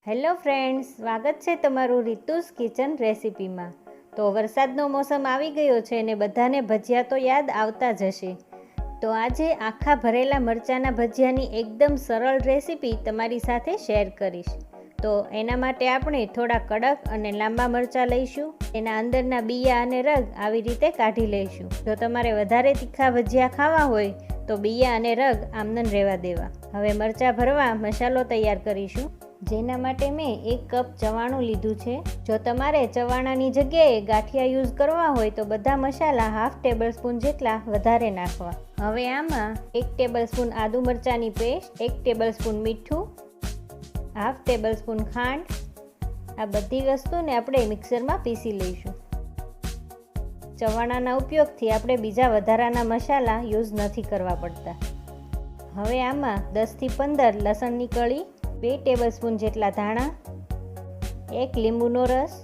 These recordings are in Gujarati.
હેલો ફ્રેન્ડ્સ, સ્વાગત છે તમારું રીતુસ કિચન રેસિપીમાં। તો વરસાદનો મોસમ આવી ગયો છે અને બધાને ભજીયા તો યાદ આવતા જ હશે। તો આજે આખા ભરેલા મરચાંના ભજીયાની એકદમ સરળ રેસિપી તમારી સાથે શેર કરીશ। તો એના માટે આપણે થોડા કડક અને લાંબા મરચાં લઈશું। એના અંદરના બિયા અને રગ આવી રીતે કાઢી લઈશું। જો તમારે વધારે તીખા ભજીયા ખાવા હોય તો બિયા અને રગ આમનન રહેવા દેવા। હવે મરચાં ભરવા મસાલો તૈયાર કરીશું, જેના માટે મેં 1 કપ ચવાણું લીધું છે। જો તમારે ચવાણાની જગ્યાએ ગાંઠિયા યુઝ કરવા હોય તો બધા મસાલા હાફ ટેબલ સ્પૂન જેટલા વધારે નાખવા। હવે આમાં 1 ટેબલ સ્પૂન આદુ મરચાંની પેસ્ટ, 1 ટેબલ સ્પૂન મીઠું, હાફ ટેબલ સ્પૂન ખાંડ, આ બધી વસ્તુને આપણે મિક્સરમાં પીસી લઈશું। ચવાણાના ઉપયોગથી આપણે બીજા વધારાના મસાલા યુઝ નથી કરવા પડતા। હવે આમાં 10 થી 15 લસણની કળી, 2 ટેબલ સ્પૂન જેટલા ધાણા, 1 લીંબુનો રસ,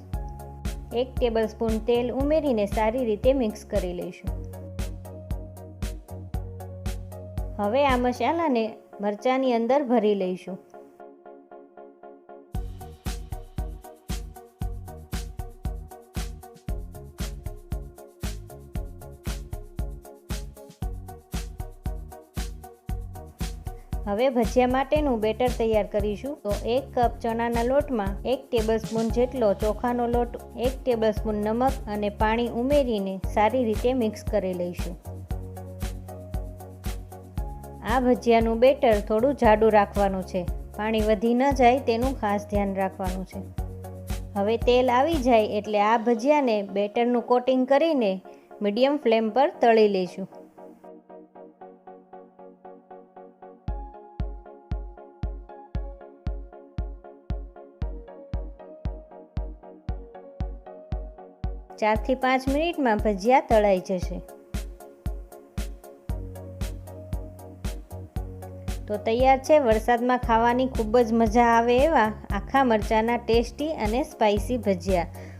1 ટેબલ સ્પૂન તેલ ઉમેરીને સારી રીતે મિક્સ કરી લઈશું। હવે આ મસાલાને મરચાંની અંદર ભરી લઈશું। હવે ભજીયા માટેનું બેટર તૈયાર કરીશું। તો 1 કપ ચણાના લોટમાં 1 ટેબલ સ્પૂન જેટલો ચોખાનો લોટ, 1 ટેબલ સ્પૂન નમક અને પાણી ઉમેરીને સારી રીતે મિક્સ કરી લઈશું। આ ભજીયાનું બેટર થોડું જાડું રાખવાનું છે, પાણી વધી ન જાય તેનું ખાસ ધ્યાન રાખવાનું છે। હવે તેલ આવી જાય એટલે આ ભજીયાને બેટરનું કોટિંગ કરીને મીડિયમ ફ્લેમ પર તળી લઈશું। ચાર થી 5 મિનિટમાં ભજીયા તળાઈ જશે। તો તૈયાર છે વરસાદમાં ખાવાની ખૂબ જ મજા આવે એવા આખા મરચાંના ટેસ્ટી અને સ્પાઇસી ભજીયા।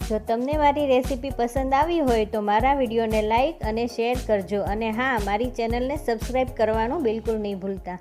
જો તમને મારી રેસીપી પસંદ આવી હોય તો મારા વિડીયોને લાઈક અને શેર કરજો, અને હા, મારી ચેનલને સબસ્ક્રાઈબ કરવાનું બિલકુલ નહીં ભૂલતા।